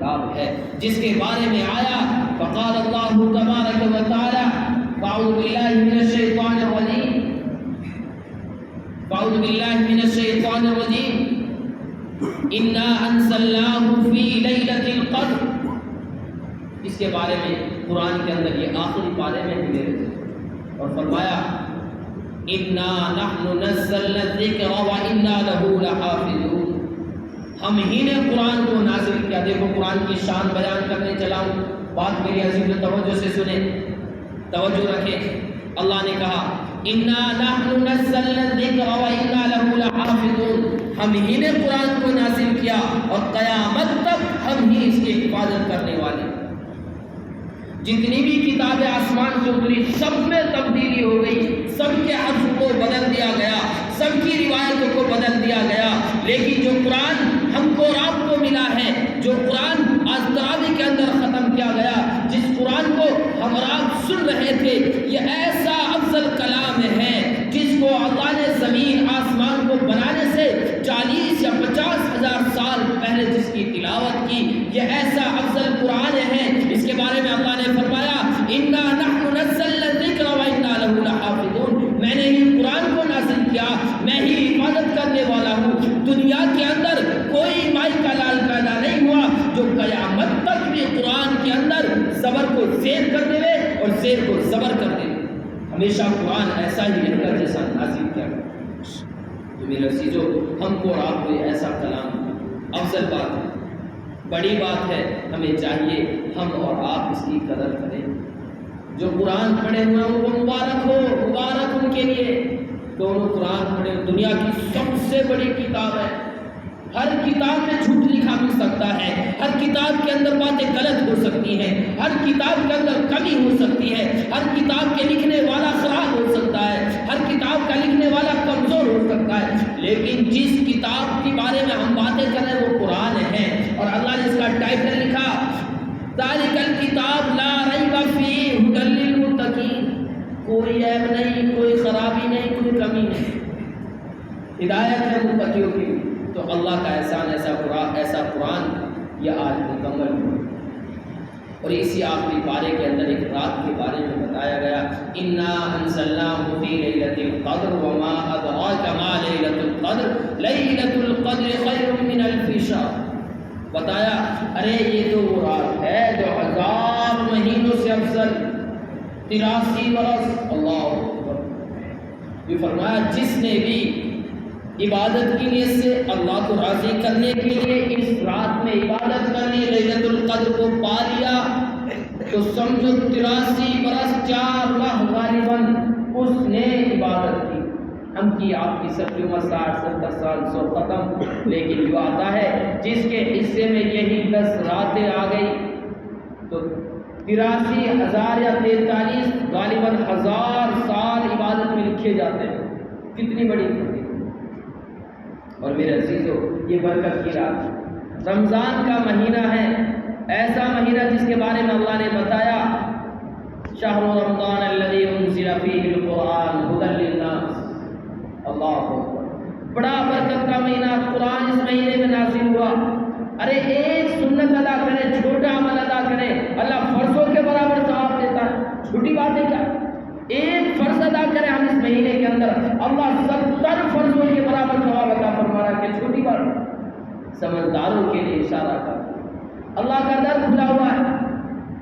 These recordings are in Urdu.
کتاب ہے جس کے بارے میں آیا فقال اللہ تبارک و تعالی اعوذ باللہ من الشیطان الرجیم اعوذ باللہ من الشیطان الرجیم انا انزلناہ فی لیلۃ القدر. اس کے بارے میں قرآن کے اندر یہ آخری پارے میں بھی لے رہے تھے اور فرمایا انا نحن نزلنا الذکر وانا لہ لحافظون. ہم ہی نے قرآن کو نازل کیا. دیکھو قرآن کی شان بیان کرنے چلا ہوں, بات میری عزیز توجہ سے سنیں, توجہ رکھیں. اللہ نے کہا انا نحن نزلنا الذکر وانا لہ لحافظون. ہم ہی نے قرآن کو نازل کیا اور قیامت تک ہم ہی اس کی حفاظت کرنے والے. جتنی بھی کتابیں آسمان سے اتری سب میں تبدیلی ہو گئی, سب کے حرف کو بدل دیا گیا, سب کی روایتوں کو بدل دیا گیا, لیکن جو قرآن ہم کو اور آپ کو ملا ہے, جو قرآن آج تراویح کے اندر ختم کیا گیا, جس قرآن کو ہم اور آپ سن رہے تھے, یہ ایسا افضل کلام ہے جس کو اللہ نے زمین آسمان کو بنانے سے 40 یا 50 ہزار سال پہلے جس کی تلاوت کی, یہ ایسا افضل قرآن ہے. اس کے بارے میں اللہ نے فرمایا انا نحن نزلنا الذکر وانا لہ لحافظون. میں نے ہی قرآن کو نازل کیا, میں ہی حفاظت کرنے والا ہوں. دنیا کے اندر کوئی مائی کا لال پیدا نہیں ہوا جو قیامت تک بھی قرآن کے اندر زبر کو زیر کر دے اور زیر کو زبر کر دے. ہمیشہ قرآن ایسا ہی رہے گا جیسا نازل کیا گیا. تو میرے عزیزو, ہم کو اور آپ کو ایسا کلام افضل بات ہے, بڑی بات ہے. ہمیں چاہیے ہم اور آپ اس کی قدر کریں. جو قرآن پڑھے ہوئے ان کو مبارک ہو, مبارک ان کے لیے. تو انہوں قرآن پڑھے, دنیا کی سب سے بڑی کتاب ہے. ہر کتاب میں جھوٹ لکھا مل سکتا ہے, ہر کتاب کے اندر باتیں غلط ہو سکتی ہیں, ہر کتاب کے اندر کمی ہو سکتی ہے, ہر کتاب کے لکھنے والا خراب ہو سکتا ہے, ہر کتاب کا لکھنے والا کمزور ہو سکتا ہے, لیکن جس کتاب کے بارے میں ہم باتیں کر رہے ہیں وہ قرآن ہے. اور اللہ نے اس کا ٹائٹل لکھا ذالک الکتاب لا ریب فیہ ھدی للمتقین. کوئی عیب نہیں, کوئی خرابی نہیں, کوئی کمی نہیں, ہدایت ہے متقیوں کی. تو اللہ کا احسان, ایسا قرآن یہ آج مکمل ہوا. اور اسی آخری پارے کے اندر ایک رات کے بارے میں بتایا گیا انا انزلناہ فی لیلۃ القدر وما ادراک ما لیلۃ القدر لیلۃ القدر خیر من الف شہر. بتایا ارے یہ تو وہ رات ہے جو 1000 مہینوں سے افضل, 83 برس. اللہ اکبر. یہ فرمایا جس نے بھی عبادت کی نیت سے اللہ کو راضی کرنے کے لیے اس رات میں عبادت کرنی, لیلۃ القدر کو پا لیا, تو سمجھو 83 برس 4 ماہ غالباً اس نے عبادت کی. ہم کی آپ کی سب کی عمر 60 70 سال 100 ختم, لیکن جو آتا ہے جس کے حصے میں یہی 10 راتیں آ گئی تو 83,000 یا 43 غالباً 1000 سال عبادت میں لکھے جاتے ہیں. کتنی بڑی فضیلت. اور میرے عزیزو, یہ برکت کی رات رمضان کا مہینہ ہے, ایسا مہینہ جس کے بارے میں اللہ نے بتایا شہر رمضان الذی انزل فیہ القرآن ھدی للناس. اللہ اکبر. بڑا برکت کا مہینہ, قرآن اس مہینے میں نازل ہوا. ارے ایک سنت ادا کرے, چھوٹا عمل ادا کرے, اللہ فرضوں کے برابر ثواب دیتا ہے. چھوٹی بات ہے کیا؟ ایک فرض ادا کرے ہم اس مہینے کے اندر, اللہ 70 فرضوں کے برابر ثواب عطا فرما رہا ہے. کہ چھوٹی بات؟ سمجھداروں کے لیے اشارہ کر, اللہ کا در کھلا ہوا ہے.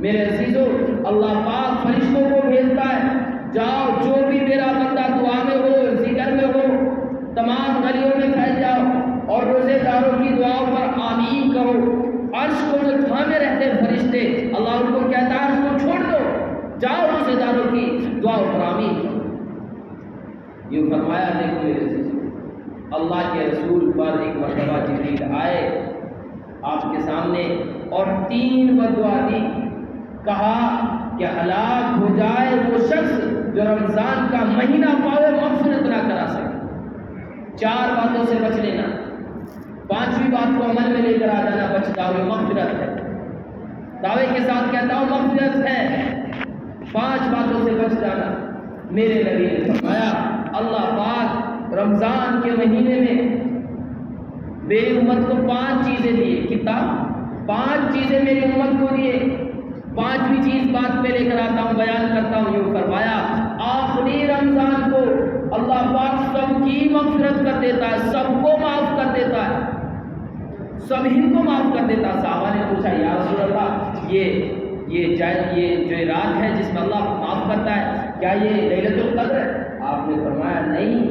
میرے عزیزو, اللہ پاک فرشتوں کو بھیجتا ہے, جاؤ جو بھی میرا بندہ دعا میں ہو, ذکر میں ہو, تمام گلیوں میں پھیل جاؤ اور روزے داروں کی دعاؤں پر آمین کہو. عرش کو جو تھامے رہتے ہیں فرشتے, اللہ ان کو کہتا ہے عرش کو چھوڑ دو, جاؤ روزے داروں کی دعاؤں پر آمین کہو. یہ فرمایا. دیکھو میرے عزیزو, اللہ کے رسول پر ایک مرتبہ جبریل آئے آپ کے سامنے اور 3 بدعا دی. کہا کہ ہلاک ہو جائے وہ شخص جو رمضان کا مہینہ پاوے مغفرت نہ کرا سکے. 4 باتوں سے بچ لینا, 5ویں بات کو عمل میں لے کر آ جانا. بچ دعوے مغفرت ہے, دعوے کے ساتھ کہتا ہوں مغفرت ہے. 5 باتوں سے بچ جانا. میرے نبی نے فرمایا اللہ پاک رمضان کے مہینے میں میری امت کو 5 چیزیں دی. کتاب 5 چیزیں میری امت کو دیے. پانچویں چیز بات میں لے کر آتا ہوں، بیان کرتا ہوں. یوں فرمایا آخری رمضان کو اللہ پاک سب کی مغفرت کر دیتا ہے، سب کو معاف کر دیتا ہے، سبھی کو معاف کر دیتا ہے. صحابہ نے پوچھا یا رسول اللہ یہ جو رات ہے جس میں اللہ معاف کرتا ہے، کیا یہ لیلۃ القدر ہے؟ آپ نے فرمایا نہیں،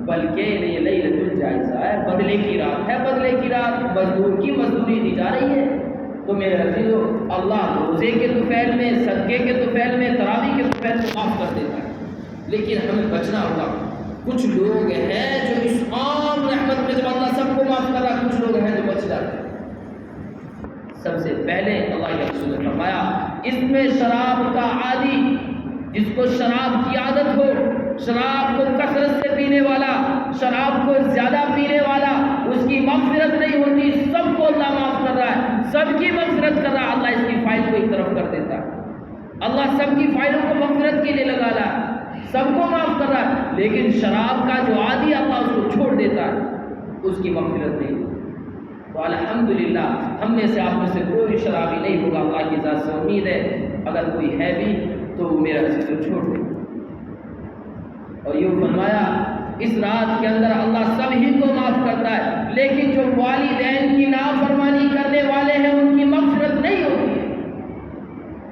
بلکہ یہ لیلۃ الجائزہ ہے، بدلے کی رات ہے. بدلے کی رات مزدور کی مزدوری دی جا رہی ہے. تو میرے عزیزو، اللہ روزے کے طفیل میں، صدقے کے طفیل میں، تراویح کے طفیل میں معاف کر دیتا ہے. لیکن ہمیں بچنا ہوگا. کچھ لوگ ہیں جو اس عام رحمت میں جب اللہ سب کو معاف کر رہا ہے، کچھ لوگ ہیں جو بچ جاتے ہیں. سب سے پہلے اللہ کے رسول نے فرمایا اس میں شراب کا عادی، جس کو شراب کی عادت ہو، شراب کو کثرت سے پینے والا، شراب کو زیادہ پینے والا، اس کی مغفرت نہیں ہوتی. سب کو اللہ معاف کر رہا ہے، سب کی مغفرت کر رہا ہے. اللہ اس کی فائل کو ایک طرف کر دیتا ہے. اللہ سب کی فائلوں کو مغفرت کے لیے لگا رہا ہے، سب کو معاف کر رہا ہے. لیکن شراب کا جو عادی ہے اللہ اس کو چھوڑ دیتا ہے، اس کی مغفرت نہیں ہوتی. تو الحمدللہ ہم میں سے آپ میں سے کوئی شرابی نہیں ہوگا. اللہ کی ذات سے امید ہے اگر کوئی ہے بھی تو میرا عزیز کو چھوڑ دے. اور یوں فرمایا اس رات کے اندر اللہ سبھی کو معاف کرتا ہے، لیکن جو والدین کی نافرمانی کرنے والے ہیں ان کی مغفرت نہیں ہوتی ہے.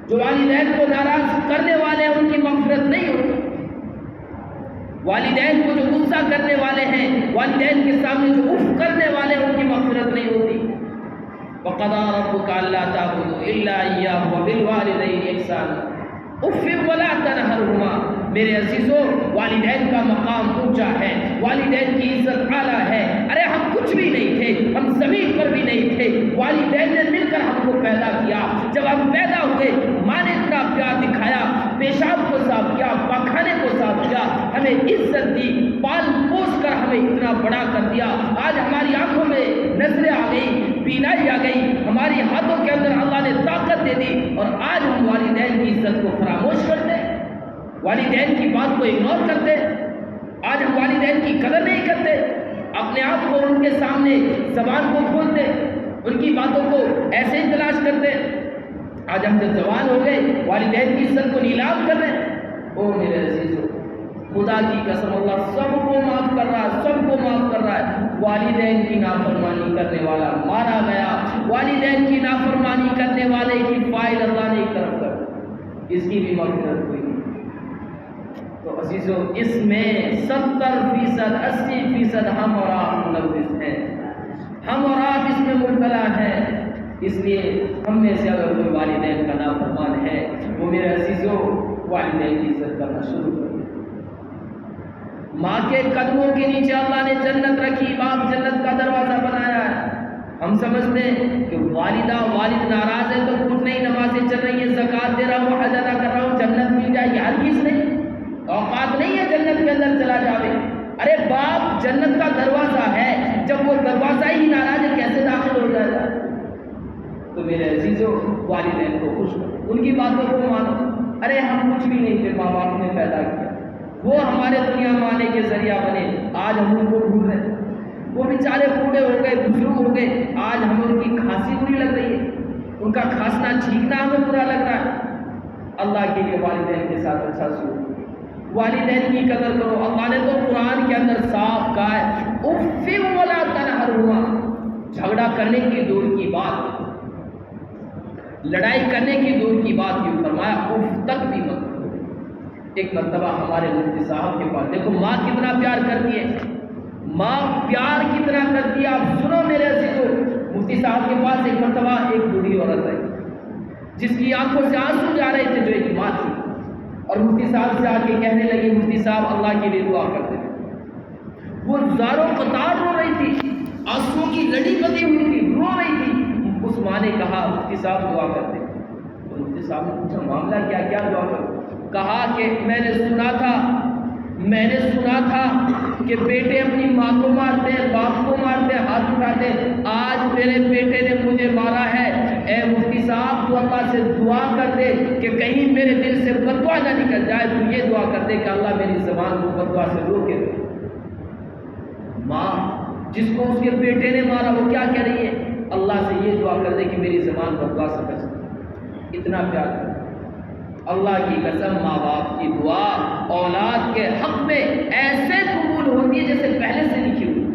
جو والدین کو ناراض کرنے والے ہیں ان کی مغفرت نہیں ہوتی. والدین کو جو غصہ کرنے والے ہیں، والدین کے سامنے جو اف کرنے والے ہیں ان کی مغفرت نہیں ہوتی. وَقَضَىٰ رَبُّكَ أَلَّا تَعْبُدُوا إِلَّا إِيَّاهُ وَبِالْوَالِدَيْنِ إِحْسَانًا اُفٍّ وَلَا تَنْهَرْهُمَا. میرے عزیزو، والدین کا مقام اونچا ہے، والدین کی عزت اعلیٰ ہے. ارے ہم کچھ بھی نہیں تھے، ہم زمین پر بھی نہیں تھے، والدین نے مل کر ہم کو پیدا کیا. جب ہم پیدا ہوئے ماں نے اتنا پیار دکھایا، پیشاب کو صاف کیا، پاخانے کو صاف کیا، ہمیں عزت دی، پال پوس کر ہمیں اتنا بڑا کر دیا. آج ہماری آنکھوں میں نظریں آ گئی، بینائی آ گئی، ہماری ہاتھوں کے اندر اللہ نے طاقت دے دی، اور آج ہم والدین کی عزت کو فراموش کرتے، والدین کی بات کو اگنور کرتے. آج ہم والدین کی قدر نہیں کرتے، اپنے آپ کو ان کے سامنے زبان کو کھولتے، ان کی باتوں کو ایسے ہی تلاش کرتے. آج ہم جب جوان ہو گئے والدین کی عزت کو نیلام کر رہے ہیں. او میرے عزیزو، خدا کی قسم اللہ سب کو معاف کر رہا ہے، سب کو معاف کر رہا ہے. والدین کی نافرمانی کرنے والا مارا گیا، والدین کی نافرمانی کرنے والے کی فائل اللہ نے ایک طرف کر دی، اس کی بھی مغفرت ہوئی. تو عزیزو، اس میں 70%، 80% ہم اور آپ ملوث ہیں، ہم اور آپ اس میں مبتلا ہیں. اس لیے ہم میں سے اگر کوئی والدین کا نافرمان ہے وہ میرے عزیزو والدین کی عزت کرنا شروع کر دے. ماں کے قدموں کے نیچے اللہ نے جنت رکھی، باپ جنت کا دروازہ بنایا ہے. ہم سمجھتے ہیں کہ والدہ والد ناراض ہے تو کچھ نہیں، نمازیں چل رہی ہیں، زکوٰۃ دے رہا ہوں، حج ادا کر رہا ہوں، جنت مل جائے گی. ہرگز نہیں، اوقات نہیں ہے جنت کے اندر چلا جاوے. ارے باپ جنت کا دروازہ ہے، جب وہ دروازہ ہی ناراض ہے کیسے داخل ہو جائے گا؟ تو میرے عزیزو، والدین کو خوش کرو، ان کی باتوں کو مانو. ارے ہم کچھ بھی نہیں تھے، ماں باپ نے پیدا کیا، وہ ہمارے دنیا میں آنے کے ذریعہ بنے. آج ہم ان کو بھول رہے ہیں، وہ بیچارے بوڑھے ہو گئے، بزرگ ہو گئے، آج ہمیں ان کی کھانسی بری لگ رہی ہے، ان کا کھانسنا چھینکنا ہمیں برا لگ رہا ہے. اللہ کے لیے والدین کے ساتھ اچھا سلوک، والدین کی قدر کرو. اللہ نے تو قرآن کے اندر صاف کہا ہے اُفٍّ وَلَا تَنْهَرْهُمَا. جھگڑا کرنے کی دور کی بات، لڑائی کرنے کی دور کی بات، یہ فرمایا اف تک بھی مت. ایک مرتبہ ہمارے مفتی صاحب کے پاس، دیکھو ماں کتنا پیار کرتی ہے، ماں پیار کتنا کرتی ہے. آپ سنو میرے عزیزو، مفتی صاحب کے پاس ایک مرتبہ ایک بوڑھی عورت آئی جس کی آنکھوں سے آنسو جا رہے تھے، جو ایک ماں تھی، اور مفتی صاحب سے آ کے کہنے لگی مفتی صاحب اللہ کے لیے دعا کرتے ہیں. وہ زاروں قطار رو رہی تھی، آنسوؤں کی لڑی بندھی ہوئی تھی، رو رہی تھی. اس ماں نے کہا مفتی صاحب دعا کرتے ہیں. تو مفتی صاحب نے پوچھا معاملہ کیا کیا دعا کرو؟ کہا کہ میں نے سنا تھا کہ بیٹے اپنی ماں کو مارتے ہیں، باپ کو مارتے ہیں، ہاتھ اٹھاتے ہیں. آج میرے بیٹے نے مجھے مارا ہے، اے مفتی صاحب تو اللہ سے دعا کر دے کہ کہیں میرے دل سے بددعا نہ نکل جائے. تو یہ دعا کر دے کہ اللہ میری زبان کو بددعا سے روکے. ماں جس کو اس کے بیٹے نے مارا وہ کیا کہہ رہی ہے؟ اللہ سے یہ دعا کر دے کہ میری زبان بدوا سے بچ جائے، اتنا پیار کرتا۔ اللہ کی قسم ماں باپ کی دعا اولاد کے حق میں ایسے قبول ہوتی ہے جیسے پہلے سے لکھی ہوئی۔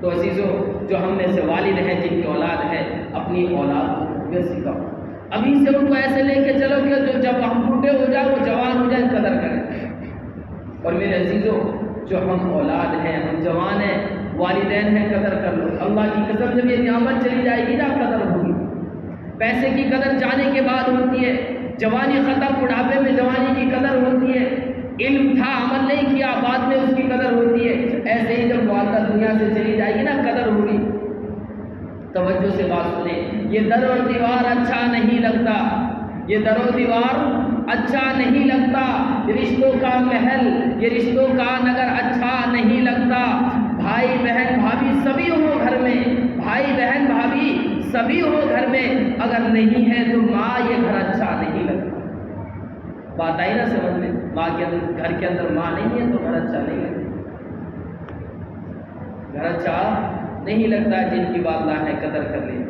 تو عزیزو، جو ہم میں سے والد ہیں جن کی اولاد ہے، اپنی اولاد کو تربیت سکھاؤ، ابھی سے ان کو ایسے لے کے چلو کہ جو جب ہم بوڑھے ہو جائیں وہ جوان ہو جائیں قدر کریں۔ اور میرے عزیزو، جو ہم اولاد ہیں، ہم جوان ہیں، والدین ہیں، قدر کر لو۔ اللہ کی قسم جب یہ نعمت چلی جائے گی نا، قدر ہوگی۔ پیسے کی قدر جانے کے بعد ہوتی ہے، جوانی ختم، بڑھاپے میں جوانی کی قدر ہوتی ہے، علم تھا عمل نہیں کیا بعد میں اس کی قدر ہوتی ہے۔ ایسے ہی جب والدہ دنیا سے چلی جائے گی نا، قدر ہوگی۔ توجہ سے بات سنیں، یہ در و دیوار اچھا نہیں لگتا، یہ در و دیوار اچھا نہیں لگتا، یہ رشتوں کا محل، یہ رشتوں کا نگر اچھا نہیں لگتا۔ بھائی بہن بھابھی سبھی ہو گھر میں، بھائی بہن بھابھی سبھی ہو گھر میں، اگر نہیں ہے تو ماں، یہ گھر اچھا نہیں لگتا۔ بات آئی نا سمجھ میں؟ ماں کے اندر، گھر کے اندر ماں نہیں ہے تو گھر اچھا نہیں لگتا، گھر اچھا نہیں لگتا۔ جن کی والدہ ہے قدر کر لیں۔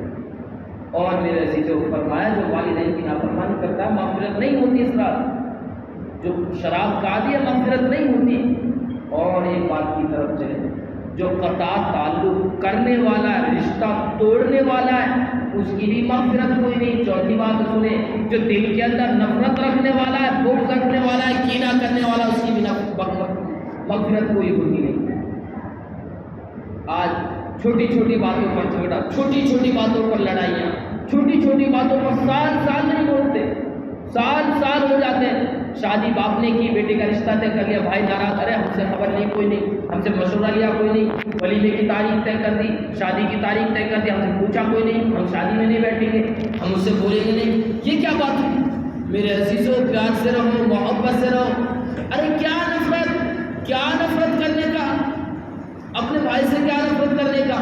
اور میرے عزیزو، فرمایا جو والدین کی نافرمانی کرتا ہے مغفرت نہیں ہوتی اس رات، جو شراب کا عادی ہے مغفرت نہیں ہوتی۔ اور ایک بات کی طرف چلے، جو قطع تعلق کرنے والا ہے، رشتہ توڑنے والا ہے، اس کی بھی مغفرت کوئی نہیں۔ چوتھی بات سنیں، جو دل کے اندر نفرت رکھنے والا ہے، بغض رکھنے والا ہے، کینہ کرنے والا، اس کی بھی مغفرت کوئی ہوتی نہیں۔ آج چھوٹی چھوٹی باتوں پر جھگڑا، چھوٹی چھوٹی باتوں پر لڑائیاں، چھوٹی چھوٹی باتوں پر سال نہیں بولتے، سال ہو جاتے ہیں۔ شادی باپ نے کی، بیٹے کا رشتہ طے کر لیا، بھائی ناراض، ارے ہم سے خبر نہیں کوئی نہیں، ہم سے مشورہ لیا کوئی نہیں، ولیمے کی تاریخ طے کر دی، شادی کی تاریخ طے کر دی، ہم سے پوچھا کوئی نہیں، ہم شادی میں نہیں بیٹھیں گے، ہم اس سے بولیں گے نہیں۔ یہ کیا بات ہے؟ میرے عزیزو، پیار سے رہو، محبت سے رہو۔ ارے کیا نفرت کرنے کا، اپنے بھائی سے کیا نفرت کرنے کا؟